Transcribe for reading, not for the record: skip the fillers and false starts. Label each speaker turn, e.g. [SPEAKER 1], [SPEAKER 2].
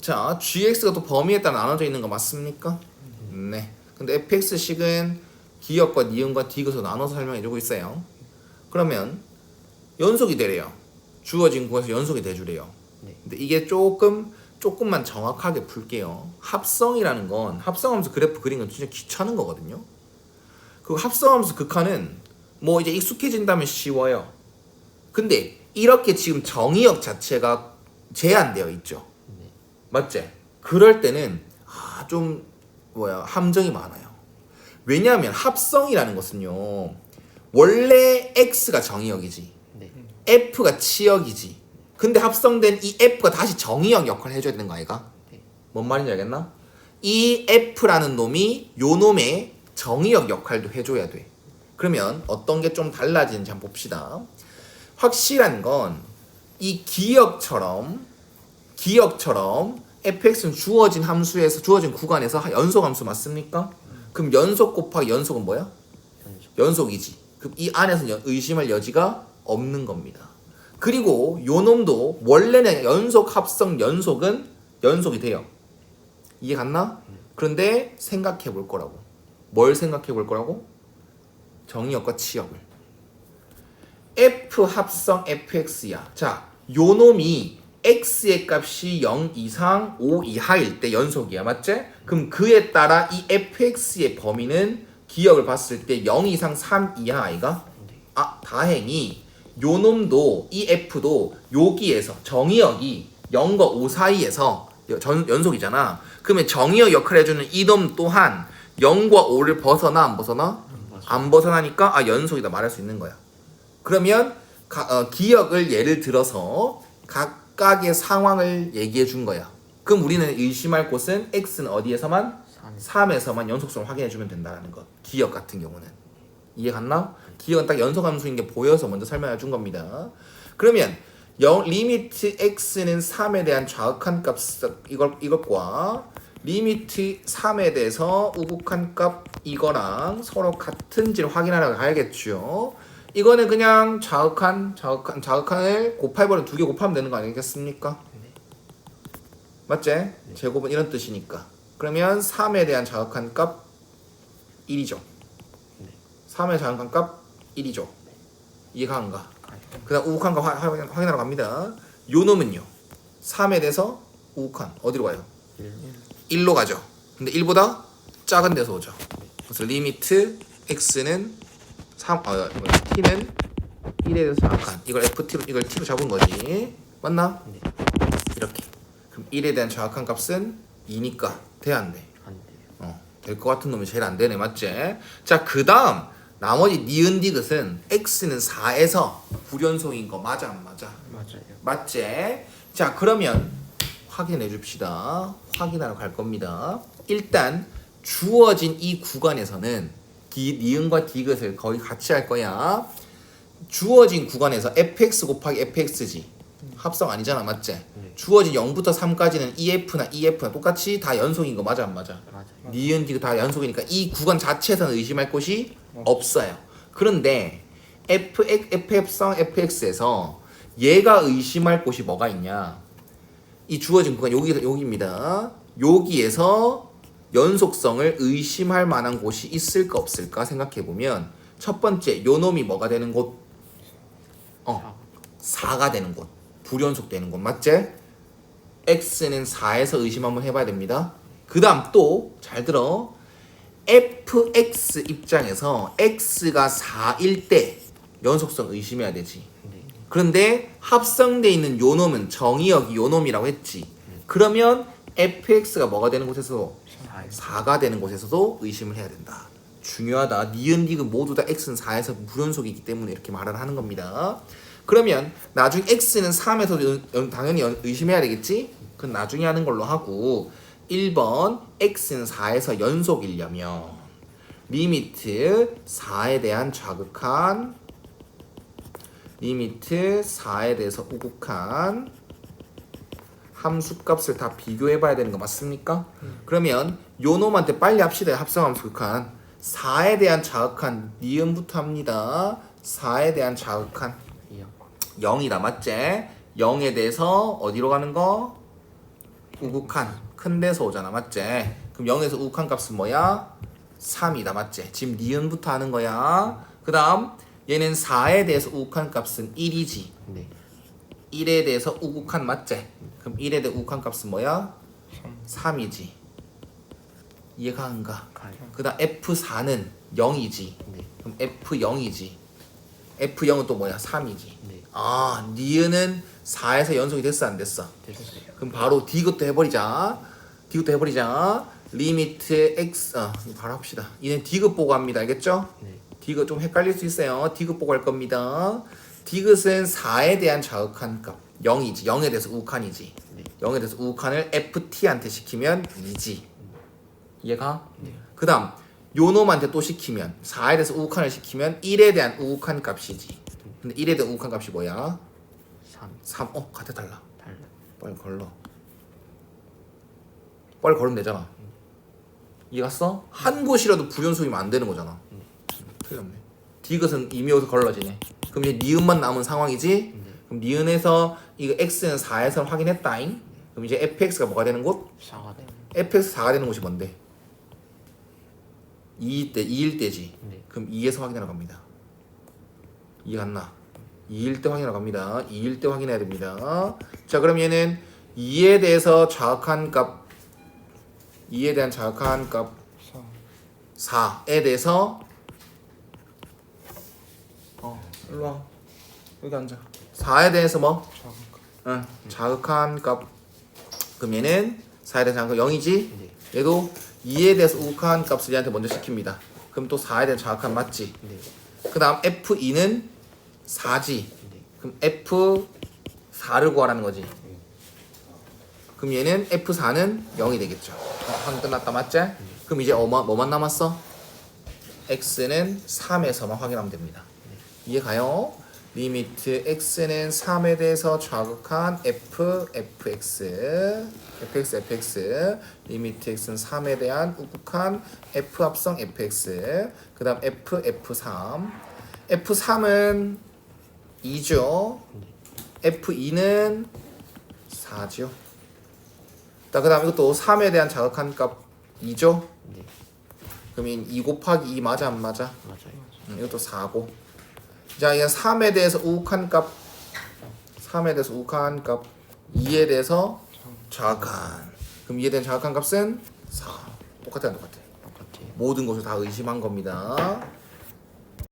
[SPEAKER 1] 자, gx가 또 범위에 따라 나눠져 있는 거 맞습니까? 네. 근데 fx식은 기역과 니은과 디귿으로 나눠서 설명해주고 있어요. 그러면 연속이 되래요. 주어진 구에서 연속이 돼주래요.
[SPEAKER 2] 네.
[SPEAKER 1] 근데 이게 조금만 정확하게 풀게요. 합성이라는 건 합성하면서 그래프 그리는 건 진짜 귀찮은 거거든요. 그 합성하면서 극한은 뭐 이제 익숙해진다면 쉬워요. 근데 이렇게 지금 정의역 자체가 제한되어 있죠.
[SPEAKER 2] 네.
[SPEAKER 1] 맞지? 그럴 때는 좀 함정이 많아요. 왜냐하면 합성이라는 것은요, 원래 x가 정의역이지,
[SPEAKER 2] 네.
[SPEAKER 1] f가 치역이지. 근데 합성된 이 f가 다시 정의역 역할을 해줘야 되는 거 아이가?
[SPEAKER 2] 네.
[SPEAKER 1] 뭔 말인지 알겠나? 이 f라는 놈이 요 놈의 정의역 역할도 해줘야 돼. 그러면 어떤 게 좀 달라지는지 한번 봅시다. 확실한 건 이 기역처럼 fx는 주어진 함수에서 주어진 구간에서 연속 함수 맞습니까? 그럼 연속 곱하기 연속은 뭐야?
[SPEAKER 2] 연속.
[SPEAKER 1] 연속이지. 그럼 이 안에서 의심할 여지가 없는 겁니다. 그리고 요 놈도 원래는 연속 합성 연속은 연속이 돼요. 이해 갔나? 그런데 생각해 볼 거라고. 뭘 생각해 볼 거라고? 정의역과 치역을. f 합성 fx야. 자, 요 놈이 x의 값이 0 이상 5 이하일 때 연속이야. 맞지? 그럼 그에 따라 이 fx의 범위는 기역을 봤을 때 0 이상 3 이하 아이가? 다행히 요 놈도 이 f도 여기에서 정의역이 0과 5 사이에서 연속이잖아. 그러면 정의역 역할을 해주는 이 놈 또한 0과 5를 벗어나 안 벗어나? 안 벗어나니까 연속이다 말할 수 있는 거야. 그러면 기역을 예를 들어서 각각의 상황을 얘기해 준 거야. 그럼 우리는 의심할 곳은 x는 어디에서만? 3에서만 연속성을 확인해 주면 된다는 것. 기역 같은 경우는. 이해 갔나? 기억은 딱 연속함수인 게 보여서 먼저 설명해 준 겁니다. 그러면 리미트 x는 3에 대한 좌극한 값 이것과 리미트 3에 대해서 우극한 값 이거랑 서로 같은지를 확인하러 가야겠죠. 이거는 그냥 좌극한을 곱해버리면 두 개 곱하면 되는 거 아니겠습니까? 맞지? 제곱은 이런 뜻이니까. 그러면 3에 대한 좌극한 값 1이죠. 3의 좌극한 값 1이죠. 이해가 안 가? 그 다음 우극한 값 확인하러 갑니다. 요 놈은요. 3에 대해서 우극한 어디로 가요? 1로 가죠. 근데 1보다 작은 데서 오죠. 그래서 리미트 x는 t는 1에 대해서 좌극한 이걸 ft로 이걸 t로 잡은 거지. 맞나?
[SPEAKER 2] 네.
[SPEAKER 1] 이렇게. 그럼 1에 대한 좌극한 값은 2니까 돼 안 돼?
[SPEAKER 2] 안 돼요.
[SPEAKER 1] 될 것 같은 놈이 제일 안 되네. 맞지? 자, 그 다음 나머지 니은 디귿은 x는 4에서 불연속인 거 맞아 안 맞아?
[SPEAKER 2] 맞아요.
[SPEAKER 1] 맞지? 자, 그러면 확인해 줍시다. 확인하러 갈 겁니다. 일단 주어진 이 구간에서는 니은과 디귿을 거의 같이 할 거야. 주어진 구간에서 fx 곱하기 fx지. 합성 아니잖아. 맞지? 주어진 0부터 3까지는 EF나 똑같이 다 연속인 거 맞아 안 맞아?
[SPEAKER 2] 맞아요.
[SPEAKER 1] 니은 디귿 다 연속이니까 이 구간 자체에서는 의심할 곳이 없어요. 그런데 f합성 fx에서 얘가 의심할 곳이 뭐가 있냐? 이 주어진 구간 여기입니다. 여기에서 연속성을 의심할 만한 곳이 있을까 없을까 생각해 보면 첫 번째 요 놈이 뭐가 되는 곳? 4가 되는 곳. 불연속 되는 곳. 맞지? x는 4에서 의심 한번 해봐야 됩니다. 그 다음 또 잘 들어. fx 입장에서 x가 4일 때 연속성 의심해야 되지. 그런데 합성돼 있는 요 놈은 정의역이 요 놈이라고 했지. 그러면 fx가 뭐가 되는 곳에서 4가 되는 곳에서도 의심을 해야 된다. 중요하다. 니은 디귿 모두 다 x는 4에서 불연속이기 때문에 이렇게 말을 하는 겁니다. 그러면 나중에 x는 3에서 당연히 의심해야 되겠지? 그건 나중에 하는 걸로 하고 1번 x는 4에서 연속이려면 리미트 4에 대한 좌극한 리미트 4에 대해서 우극한 함수값을 다 비교해봐야 되는 거 맞습니까? 그러면 요 놈한테 빨리 합시다. 합성함수 극한 4에 대한 좌극한 니은부터 합니다. 4에 대한 좌극한 0이다. 맞지? 0에 대해서 어디로 가는 거? 우극한 큰 데서 오잖아 맞지? 그럼 0에서 우극한 값은 뭐야? 3이다 맞지? 지금 니은부터 하는 거야. 그 다음 얘는 4에 대해서 우극한 값은 1이지.
[SPEAKER 2] 네.
[SPEAKER 1] 1에 대해서 우극한 맞지? 그럼 1에 대해 우극한 값은 뭐야? 3이지. 이해가 안 가?
[SPEAKER 2] 가요.
[SPEAKER 1] 그 다음 F4는 0이지.
[SPEAKER 2] 네.
[SPEAKER 1] 그럼 F0이지. F0은 또 뭐야? 3이지.
[SPEAKER 2] 네.
[SPEAKER 1] 아, 니은은 4에서 연속이 됐어 안 됐어?
[SPEAKER 2] 됐어요.
[SPEAKER 1] 그럼 바로 D것도 해버리자. D것도 해버리자. 리미트 X 이거 바로 합시다. 얘는 D것 보고 합니다. 알겠죠?
[SPEAKER 2] 네.
[SPEAKER 1] D것 좀 헷갈릴 수 있어요. D것 보고 할 겁니다. D것은 4에 대한 자극한 값 0이지. 0에 대해서 우극한이지.
[SPEAKER 2] 네.
[SPEAKER 1] 0에 대해서 우극한을 FT한테 시키면 2지. 이해가?
[SPEAKER 2] 네.
[SPEAKER 1] 그 다음 요 놈한테 또 시키면 4에 대해서 우극한을 시키면 1에 대한 우극한 값이지. 근데 1에 대한 우극한 값이 뭐야?
[SPEAKER 2] 3.
[SPEAKER 1] 3. 같아 달라.
[SPEAKER 2] 달라.
[SPEAKER 1] 빨리 걸러. 빨리 걸으면 되잖아. 이해 갔어? 한 곳이라도 부연속이면 안 되는 거잖아. 틀렸네. 디귿은 이미 여기서 걸러지네. 그럼 이제 니은만 남은 상황이지?
[SPEAKER 2] 네.
[SPEAKER 1] 그럼 니은에서 이거 x는 4에서 확인했다잉. 그럼 이제 fx가 뭐가 되는 곳?
[SPEAKER 2] 4가 돼.
[SPEAKER 1] fx 4가 되는 곳이 뭔데? 2일 때지.
[SPEAKER 2] 네.
[SPEAKER 1] 그럼 2에서 확인하러 갑니다. 이해 갔나? 2일 때 확인하러 갑니다. 2일 때 확인해야 됩니다. 자, 그럼 얘는 2에 대해서 자극한 값 2에 대한 자극한 값 4에 대해서 일로 와. 여기 앉아. 4에 대해서 뭐? 자극한 값. 그럼 얘는 4에 대한 자극한 값 0이지?
[SPEAKER 2] 네.
[SPEAKER 1] 얘도 2에 대해서 우극한 값을 얘한테 먼저 시킵니다. 그럼 또 4에 대한 자극한 맞지?
[SPEAKER 2] 네.
[SPEAKER 1] 그 다음 F2는 4지.
[SPEAKER 2] 네.
[SPEAKER 1] 그럼 F4를 구하라는 거지. 그럼 얘는 F4는 0이 되겠죠. 확인 끝났다 맞지? 그럼 이제 뭐만 남았어? X는 3에서만 확인하면 됩니다. 이해 가요? 리미트 X는 3에 대해서 자극한 fx 리미트 X는 3에 대한 우극한 f 합성 fx 그 다음 F3은 2죠. F2는 4죠. 그 다음 이것도 3에 대한 자극한 값 2죠.
[SPEAKER 2] 네.
[SPEAKER 1] 그러면 2 곱하기 2 맞아 안 맞아?
[SPEAKER 2] 맞아요.
[SPEAKER 1] 이것도 4고. 자, 이게 3에 대해서 우극한 값 3에 대해서 우극한 값 2에 대해서 자극한. 그럼 2에 대한 자극한 값은 4. 똑같아 안 똑같아?
[SPEAKER 2] 똑같아요.
[SPEAKER 1] 모든 것을 다 의심한 겁니다.